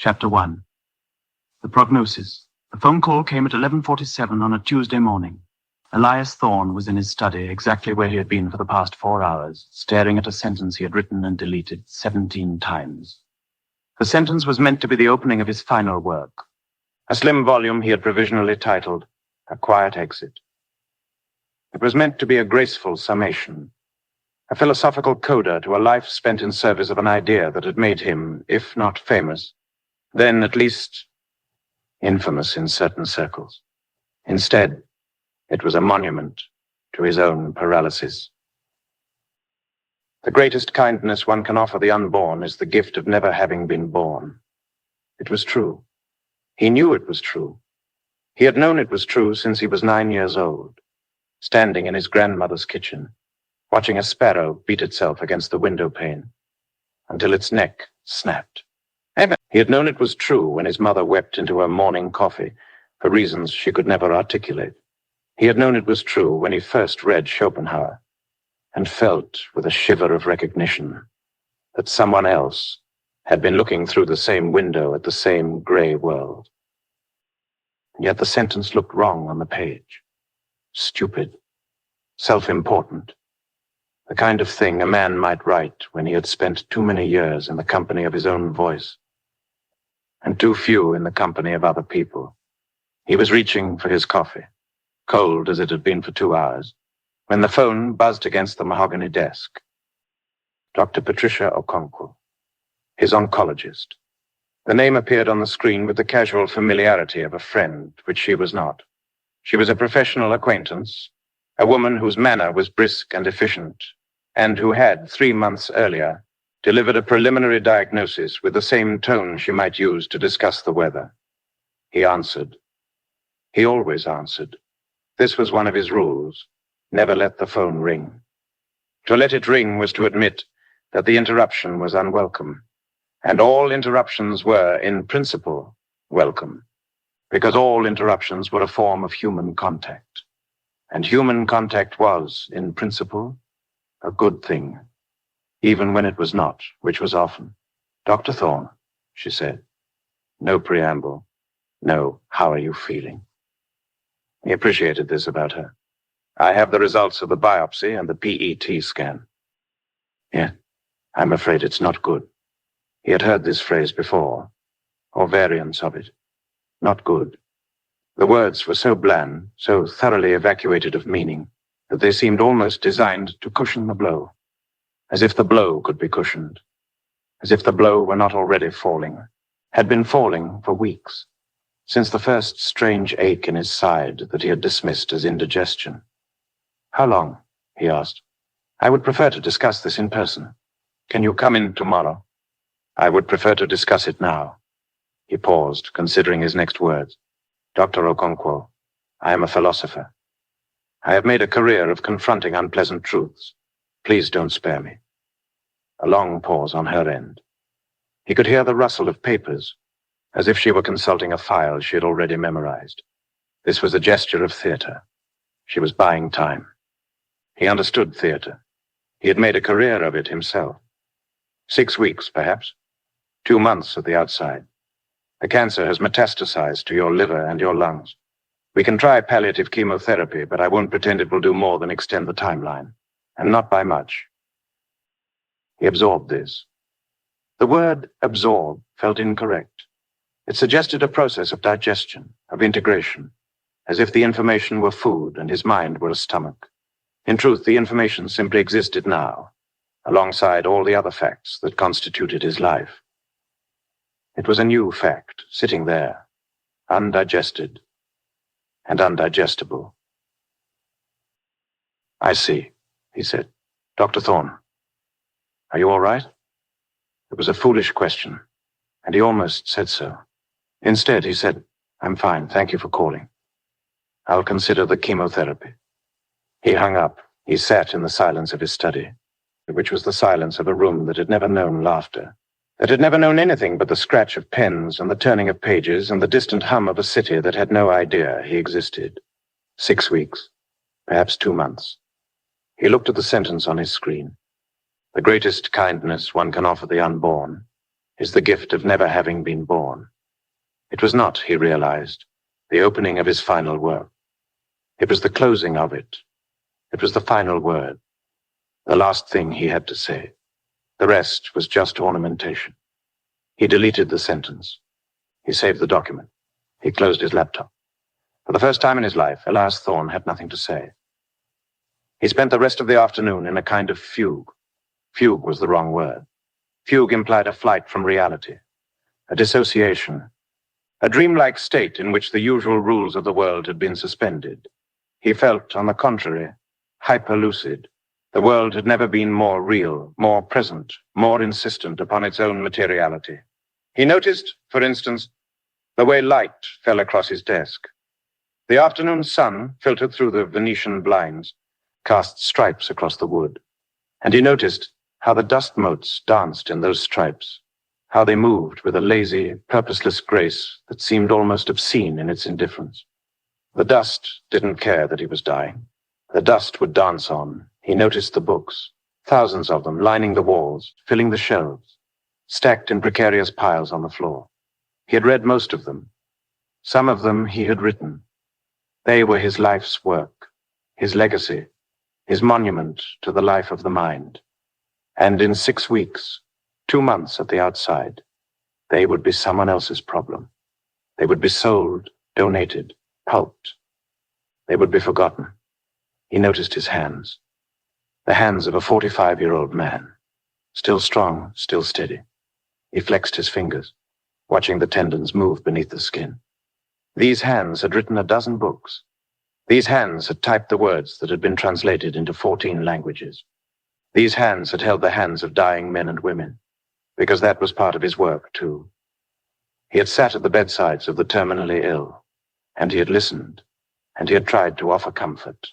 Chapter 1. The Prognosis. The phone call came at 11:47 on a Tuesday morning. Elias Thorne was in his study, exactly where he had been for the past 4 hours, staring at a sentence he had written and deleted 17 times. The sentence was meant to be the opening of his final work, a slim volume he had provisionally titled A Quiet Exit. It was meant to be a graceful summation, a philosophical coda to a life spent in service of an idea that had made him, if not famous, then at least infamous in certain circles. Instead, it was a monument to his own paralysis. The greatest kindness one can offer the unborn is the gift of never having been born. It was true. He knew it was true. He had known it was true since he was 9 years old, standing in his grandmother's kitchen, watching a sparrow beat itself against the window pane until its neck snapped. He had known it was true when his mother wept into her morning coffee for reasons she could never articulate. He had known it was true when he first read Schopenhauer and felt with a shiver of recognition that someone else had been looking through the same window at the same gray world. And yet the sentence looked wrong on the page. Stupid, self-important, the kind of thing a man might write when he had spent too many years in the company of his own voice, and too few in the company of other people. He was reaching for his coffee, cold as it had been for 2 hours, when the phone buzzed against the mahogany desk. Dr. Patricia Okonkwo, his oncologist. The name appeared on the screen with the casual familiarity of a friend, which she was not. She was a professional acquaintance, a woman whose manner was brisk and efficient, and who had, 3 months earlier, delivered a preliminary diagnosis with the same tone she might use to discuss the weather. He answered. He always answered. This was one of his rules. Never let the phone ring. To let it ring was to admit that the interruption was unwelcome, and all interruptions were, in principle, welcome, because all interruptions were a form of human contact, and human contact was, in principle, a good thing, even when it was not, which was often. Dr. Thorne, she said. No preamble. No, how are you feeling? He appreciated this about her. I have the results of the biopsy and the PET scan. Yeah, I'm afraid it's not good. He had heard this phrase before, or variants of it. Not good. The words were so bland, so thoroughly evacuated of meaning, that they seemed almost designed to cushion the blow, as if the blow could be cushioned, as if the blow were not already falling, had been falling for weeks, since the first strange ache in his side that he had dismissed as indigestion. How long? He asked. I would prefer to discuss this in person. Can you come in tomorrow? I would prefer to discuss it now. He paused, considering his next words. Dr. Okonkwo, I am a philosopher. I have made a career of confronting unpleasant truths. Please don't spare me. A long pause on her end. He could hear the rustle of papers, as if she were consulting a file she had already memorized. This was a gesture of theater. She was buying time. He understood theater. He had made a career of it himself. 6 weeks, perhaps. 2 months at the outside. The cancer has metastasized to your liver and your lungs. We can try palliative chemotherapy, but I won't pretend it will do more than extend the timeline, and not by much. He absorbed this. The word absorb felt incorrect. It suggested a process of digestion, of integration, as if the information were food and his mind were a stomach. In truth, the information simply existed now, alongside all the other facts that constituted his life. It was a new fact, sitting there, undigested and undigestible. I see, he said. Dr. Thorne, are you all right? It was a foolish question, and he almost said so. Instead, he said, I'm fine, thank you for calling. I'll consider the chemotherapy. He hung up. He sat in the silence of his study, which was the silence of a room that had never known laughter, that had never known anything but the scratch of pens and the turning of pages and the distant hum of a city that had no idea he existed. 6 weeks, perhaps 2 months. He looked at the sentence on his screen. The greatest kindness one can offer the unborn is the gift of never having been born. It was not, he realized, the opening of his final work. It was the closing of it. It was the final word, the last thing he had to say. The rest was just ornamentation. He deleted the sentence. He saved the document. He closed his laptop. For the first time in his life, Elias Thorne had nothing to say. He spent the rest of the afternoon in a kind of fugue. Fugue was the wrong word. Fugue implied a flight from reality, a dissociation, a dreamlike state in which the usual rules of the world had been suspended. He felt, on the contrary, hyper-lucid. The world had never been more real, more present, more insistent upon its own materiality. He noticed, for instance, the way light fell across his desk. The afternoon sun, filtered through the Venetian blinds, cast stripes across the wood. And he noticed how the dust motes danced in those stripes, how they moved with a lazy, purposeless grace that seemed almost obscene in its indifference. The dust didn't care that he was dying. The dust would dance on. He noticed the books, thousands of them lining the walls, filling the shelves, stacked in precarious piles on the floor. He had read most of them. Some of them he had written. They were his life's work, his legacy, his monument to the life of the mind. And in 6 weeks, 2 months at the outside, they would be someone else's problem. They would be sold, donated, pulped. They would be forgotten. He noticed his hands. The hands of a 45-year-old man, still strong, still steady. He flexed his fingers, watching the tendons move beneath the skin. These hands had written a dozen books. These hands had typed the words that had been translated into 14 languages. These hands had held the hands of dying men and women, because that was part of his work, too. He had sat at the bedsides of the terminally ill, and he had listened, and he had tried to offer comfort.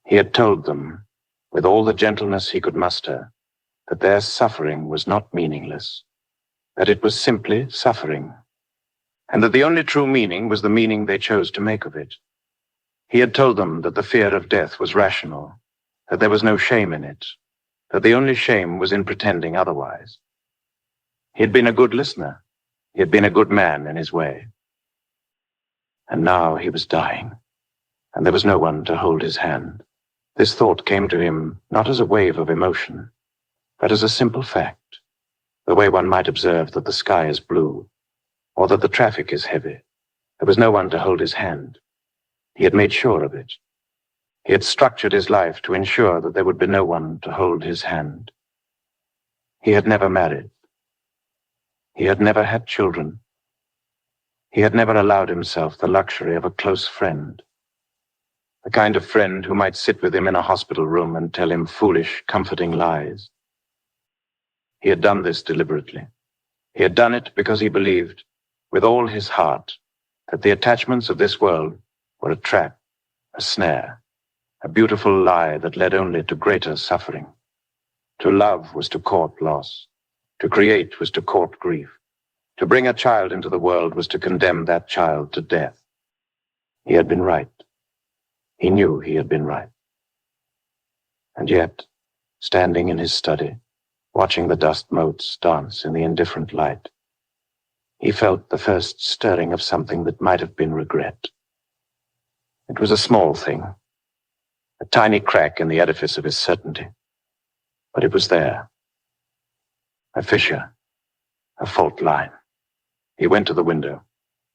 He had told them, with all the gentleness he could muster, that their suffering was not meaningless, that it was simply suffering, and that the only true meaning was the meaning they chose to make of it. He had told them that the fear of death was rational, that there was no shame in it, that the only shame was in pretending otherwise. He had been a good listener. He had been a good man in his way. And now he was dying, and there was no one to hold his hand. This thought came to him not as a wave of emotion, but as a simple fact, the way one might observe that the sky is blue, or that the traffic is heavy. There was no one to hold his hand. He had made sure of it. He had structured his life to ensure that there would be no one to hold his hand. He had never married. He had never had children. He had never allowed himself the luxury of a close friend, the kind of friend who might sit with him in a hospital room and tell him foolish, comforting lies. He had done this deliberately. He had done it because he believed, with all his heart, that the attachments of this world were a trap, a snare, a beautiful lie that led only to greater suffering. To love was to court loss. To create was to court grief. To bring a child into the world was to condemn that child to death. He had been right. He knew he had been right. And yet, standing in his study, watching the dust motes dance in the indifferent light, he felt the first stirring of something that might have been regret. It was a small thing, a tiny crack in the edifice of his certainty, but it was there. A fissure, a fault line. He went to the window.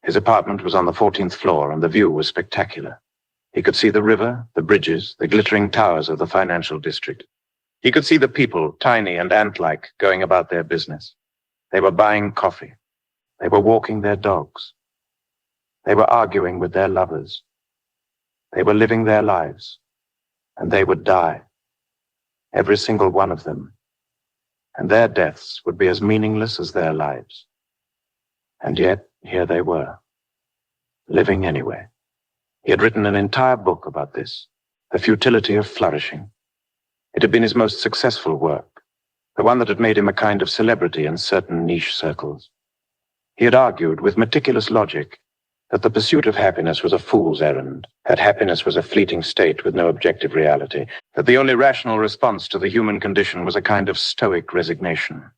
His apartment was on the 14th floor, and the view was spectacular. He could see the river, the bridges, the glittering towers of the financial district. He could see the people, tiny and ant-like, going about their business. They were buying coffee. They were walking their dogs. They were arguing with their lovers. They were living their lives, and they would die, every single one of them, and their deaths would be as meaningless as their lives. And yet, here they were, living anyway. He had written an entire book about this, the futility of flourishing. It had been his most successful work, the one that had made him a kind of celebrity in certain niche circles. He had argued with meticulous logic that the pursuit of happiness was a fool's errand, that happiness was a fleeting state with no objective reality, that the only rational response to the human condition was a kind of stoic resignation.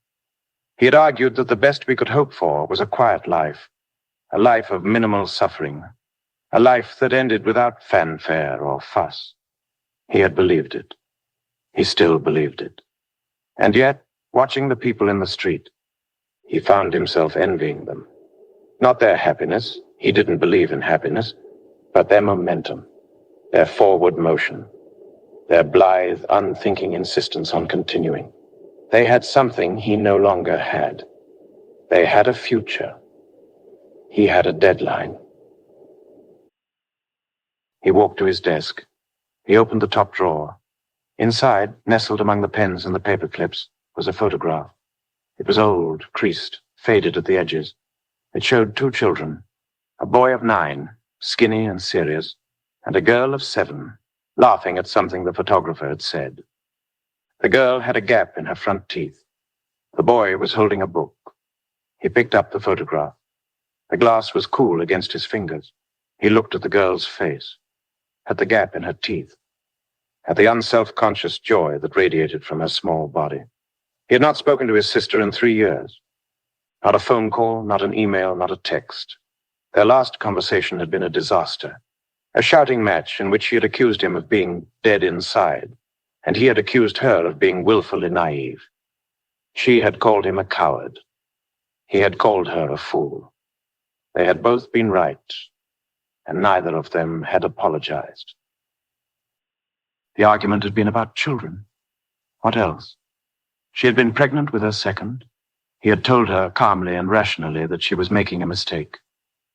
He had argued that the best we could hope for was a quiet life, a life of minimal suffering, a life that ended without fanfare or fuss. He had believed it. He still believed it. And yet, watching the people in the street, he found himself envying them. Not their happiness, he didn't believe in happiness, but their momentum, their forward motion, their blithe, unthinking insistence on continuing. They had something he no longer had. They had a future. He had a deadline. He walked to his desk. He opened the top drawer. Inside, nestled among the pens and the paper clips, was a photograph. It was old, creased, faded at the edges. It showed two children, a boy of 9, skinny and serious, and a girl of 7, laughing at something the photographer had said. The girl had a gap in her front teeth. The boy was holding a book. He picked up the photograph. The glass was cool against his fingers. He looked at the girl's face, at the gap in her teeth, at the unself-conscious joy that radiated from her small body. He had not spoken to his sister in 3 years. Not a phone call, not an email, not a text. Their last conversation had been a disaster, a shouting match in which she had accused him of being dead inside, and he had accused her of being willfully naive. She had called him a coward. He had called her a fool. They had both been right, and neither of them had apologized. The argument had been about children. What else? She had been pregnant with her second. He had told her calmly and rationally that she was making a mistake.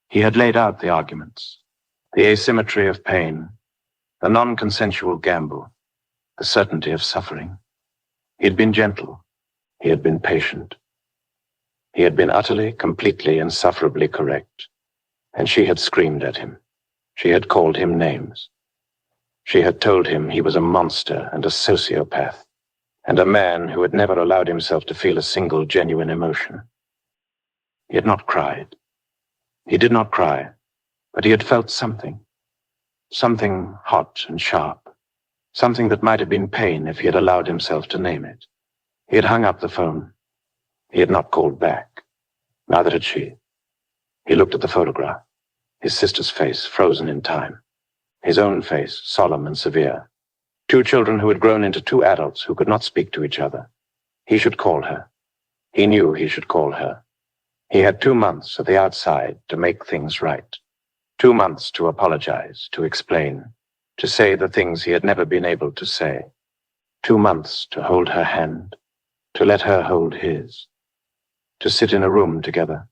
He had laid out the arguments, the asymmetry of pain, the non-consensual gamble, the certainty of suffering. He had been gentle. He had been patient. He had been utterly, completely, insufferably correct. And she had screamed at him. She had called him names. She had told him he was a monster and a sociopath, and a man who had never allowed himself to feel a single genuine emotion. He had not cried. He did not cry, but he had felt something. Something hot and sharp. Something that might have been pain if he had allowed himself to name it. He had hung up the phone. He had not called back. Neither had she. He looked at the photograph. His sister's face, frozen in time. His own face, solemn and severe. 2 children who had grown into 2 adults who could not speak to each other. He should call her. He knew he should call her. He had 2 months at the outside to make things right. 2 months to apologize, to explain, to say the things he had never been able to say. 2 months to hold her hand, to let her hold his, to sit in a room together,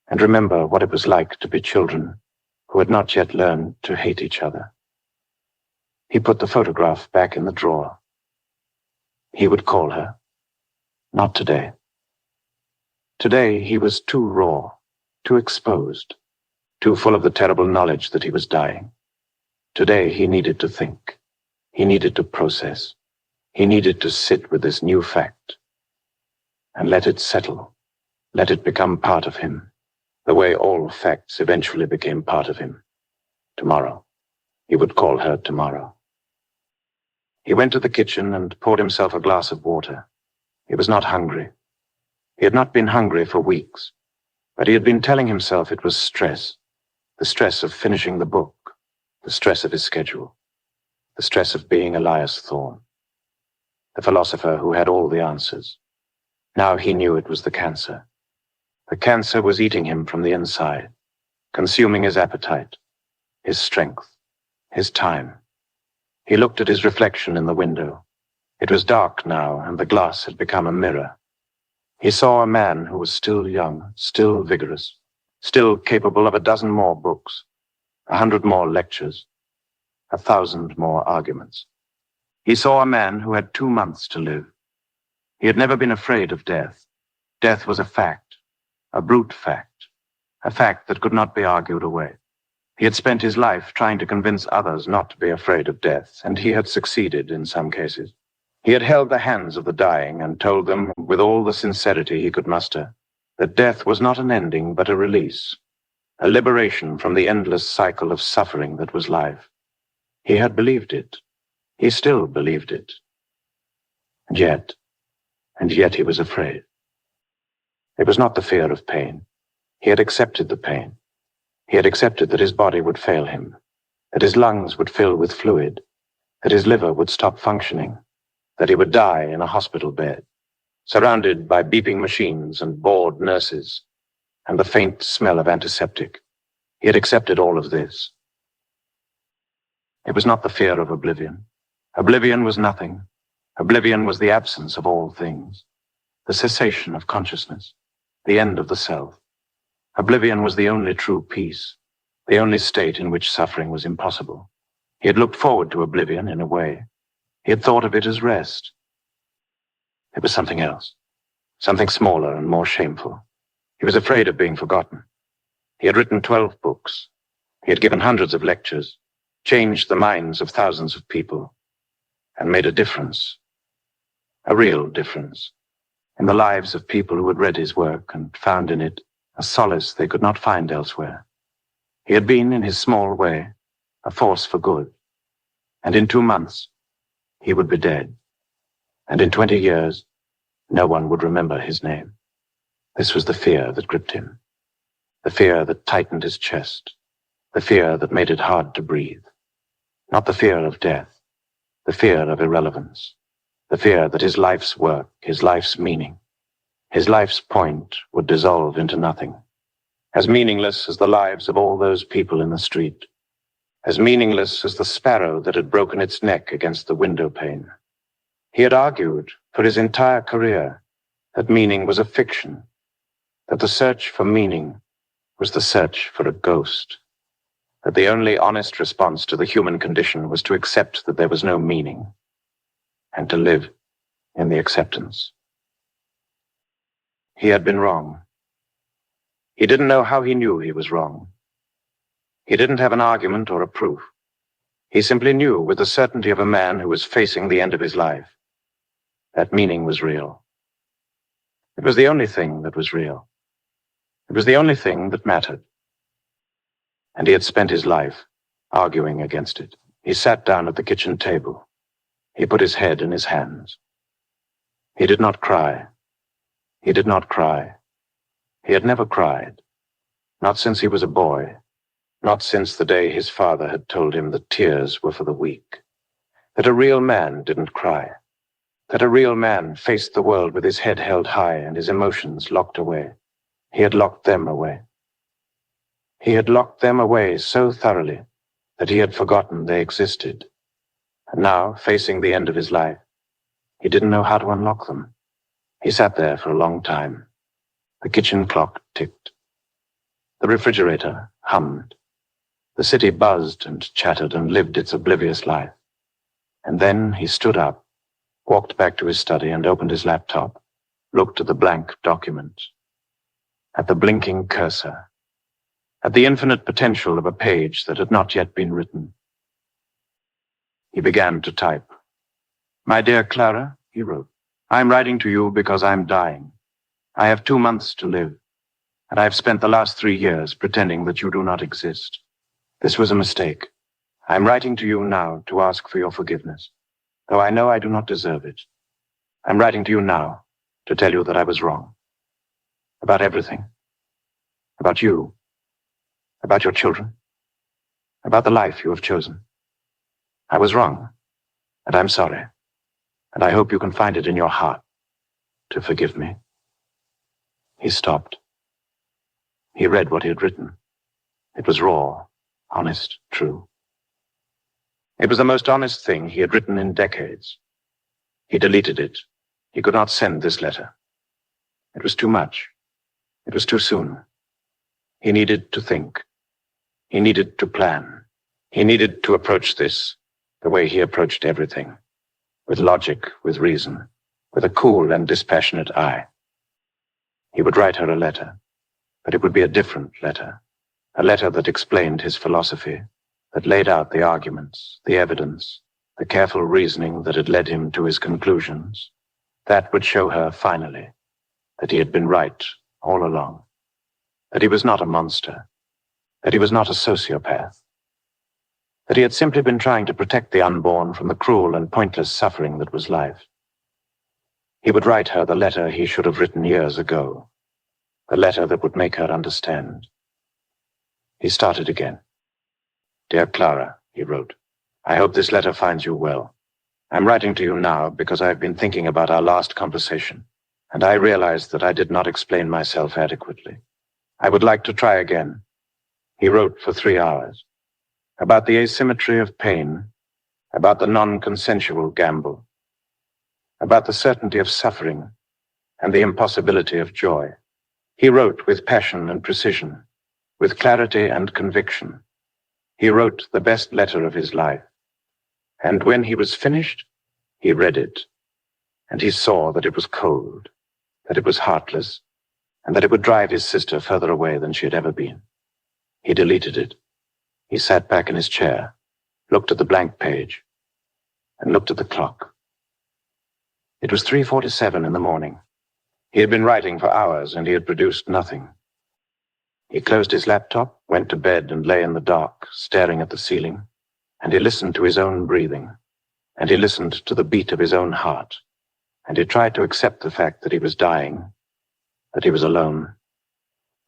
and remember what it was like to be children who had not yet learned to hate each other. He put the photograph back in the drawer. He would call her. Not today. Today he was too raw, too exposed, too full of the terrible knowledge that he was dying. Today he needed to think. He needed to process. He needed to sit with this new fact and let it settle, let it become part of him, the way all facts eventually became part of him. Tomorrow. He would call her tomorrow. He went to the kitchen and poured himself a glass of water. He was not hungry. He had not been hungry for weeks, but he had been telling himself it was stress, the stress of finishing the book, the stress of his schedule, the stress of being Elias Thorne, the philosopher who had all the answers. Now he knew it was the cancer. The cancer was eating him from the inside, consuming his appetite, his strength, his time. He looked at his reflection in the window. It was dark now, and the glass had become a mirror. He saw a man who was still young, still vigorous, still capable of 12 more books, 100 more lectures, 1,000 more arguments. He saw a man who had 2 months to live. He had never been afraid of death. Death was a fact, a brute fact, a fact that could not be argued away. He had spent his life trying to convince others not to be afraid of death, and he had succeeded in some cases. He had held the hands of the dying and told them, with all the sincerity he could muster, that death was not an ending but a release, a liberation from the endless cycle of suffering that was life. He had believed it. He still believed it. And yet he was afraid. It was not the fear of pain. He had accepted the pain. He had accepted that his body would fail him, that his lungs would fill with fluid, that his liver would stop functioning, that he would die in a hospital bed, surrounded by beeping machines and bored nurses, and the faint smell of antiseptic. He had accepted all of this. It was not the fear of oblivion. Oblivion was nothing. Oblivion was the absence of all things, the cessation of consciousness, the end of the self. Oblivion was the only true peace, the only state in which suffering was impossible. He had looked forward to oblivion in a way. He had thought of it as rest. It was something else, something smaller and more shameful. He was afraid of being forgotten. He had written 12 books. He had given hundreds of lectures, changed the minds of thousands of people, and made a difference, a real difference, in the lives of people who had read his work and found in it a solace they could not find elsewhere. He had been, in his small way, a force for good, and in 2 months, he would be dead, and in 20 years, no one would remember his name. This was the fear that gripped him, the fear that tightened his chest, the fear that made it hard to breathe. Not the fear of death, the fear of irrelevance, the fear that his life's work, his life's meaning, his life's point would dissolve into nothing, as meaningless as the lives of all those people in the street, as meaningless as the sparrow that had broken its neck against the window pane. He had argued for his entire career that meaning was a fiction, that the search for meaning was the search for a ghost, that the only honest response to the human condition was to accept that there was no meaning, and to live in the acceptance. He had been wrong. He didn't know how he knew he was wrong. He didn't have an argument or a proof. He simply knew with the certainty of a man who was facing the end of his life that meaning was real. It was the only thing that was real. It was the only thing that mattered. And he had spent his life arguing against it. He sat down at the kitchen table. He put his head in his hands. He did not cry. He did not cry. He had never cried. Not since he was a boy. Not since the day his father had told him that tears were for the weak. That a real man didn't cry. That a real man faced the world with his head held high and his emotions locked away. He had locked them away. He had locked them away so thoroughly that he had forgotten they existed. And now, facing the end of his life, he didn't know how to unlock them. He sat there for a long time. The kitchen clock ticked. The refrigerator hummed. The city buzzed and chattered and lived its oblivious life. And then he stood up, walked back to his study and opened his laptop, looked at the blank document, at the blinking cursor, at the infinite potential of a page that had not yet been written. He began to type. "My dear Clara," he wrote, "I'm writing to you because I'm dying. I have 2 months to live, and I have spent the last 3 years pretending that you do not exist. This was a mistake. I'm writing to you now to ask for your forgiveness, though I know I do not deserve it. I'm writing to you now to tell you that I was wrong. About everything. About you. About your children. About the life you have chosen. I was wrong, and I'm sorry, and I hope you can find it in your heart to forgive me." He stopped. He read what he had written. It was raw, honest, true. It was the most honest thing he had written in decades. He deleted it. He could not send this letter. It was too much. It was too soon. He needed to think. He needed to plan. He needed to approach this the way he approached everything, with logic, with reason, with a cool and dispassionate eye. He would write her a letter, but it would be a different letter, a letter that explained his philosophy, that laid out the arguments, the evidence, the careful reasoning that had led him to his conclusions. That would show her, finally, that he had been right all along, that he was not a monster, that he was not a sociopath, that he had simply been trying to protect the unborn from the cruel and pointless suffering that was life. He would write her the letter he should have written years ago, The letter that would make her understand. He started again. "Dear Clara," he wrote, "I hope this letter finds you well. I'm writing to you now because I've been thinking about our last conversation, and I realized that I did not explain myself adequately. I would like to try again." He wrote for 3 hours. About the asymmetry of pain, about the non-consensual gamble, about the certainty of suffering and the impossibility of joy. He wrote with passion and precision, with clarity and conviction. He wrote the best letter of his life. And when he was finished, he read it, and he saw that it was cold, that it was heartless, and that it would drive his sister further away than she had ever been. He deleted it. He sat back in his chair, looked at the blank page, and looked at the clock. It was 3:47 in the morning. He had been writing for hours, and he had produced nothing. He closed his laptop, went to bed, and lay in the dark, staring at the ceiling, and he listened to his own breathing, and he listened to the beat of his own heart, and he tried to accept the fact that he was dying, that he was alone,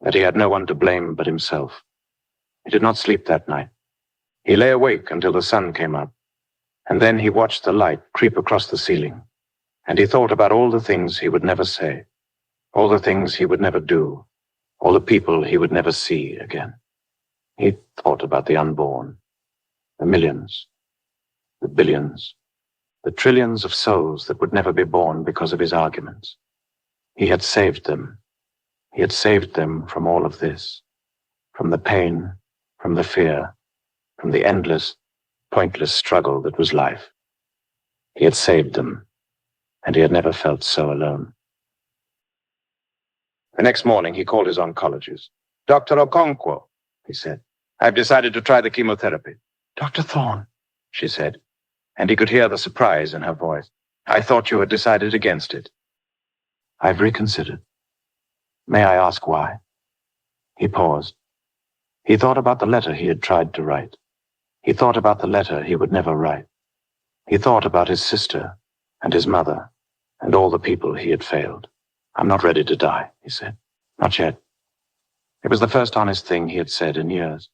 that he had no one to blame but himself. He did not sleep that night. He lay awake until the sun came up, and then he watched the light creep across the ceiling, and he thought about all the things he would never say, all the things he would never do, all the people he would never see again. He thought about the unborn, the millions, the billions, the trillions of souls that would never be born because of his arguments. He had saved them. He had saved them from all of this, from the pain, from the fear, from the endless, pointless struggle that was life. He had saved them, and he had never felt so alone. The next morning, he called his oncologist. "Dr. Okonkwo," he said, "I've decided to try the chemotherapy." "Dr. Thorne," she said, and he could hear the surprise in her voice. "I thought you had decided against it." "I've reconsidered. May I ask why?" He paused. He thought about the letter he had tried to write. He thought about the letter he would never write. He thought about his sister and his mother and all the people he had failed. "I'm not ready to die," he said. "Not yet." It was the first honest thing he had said in years.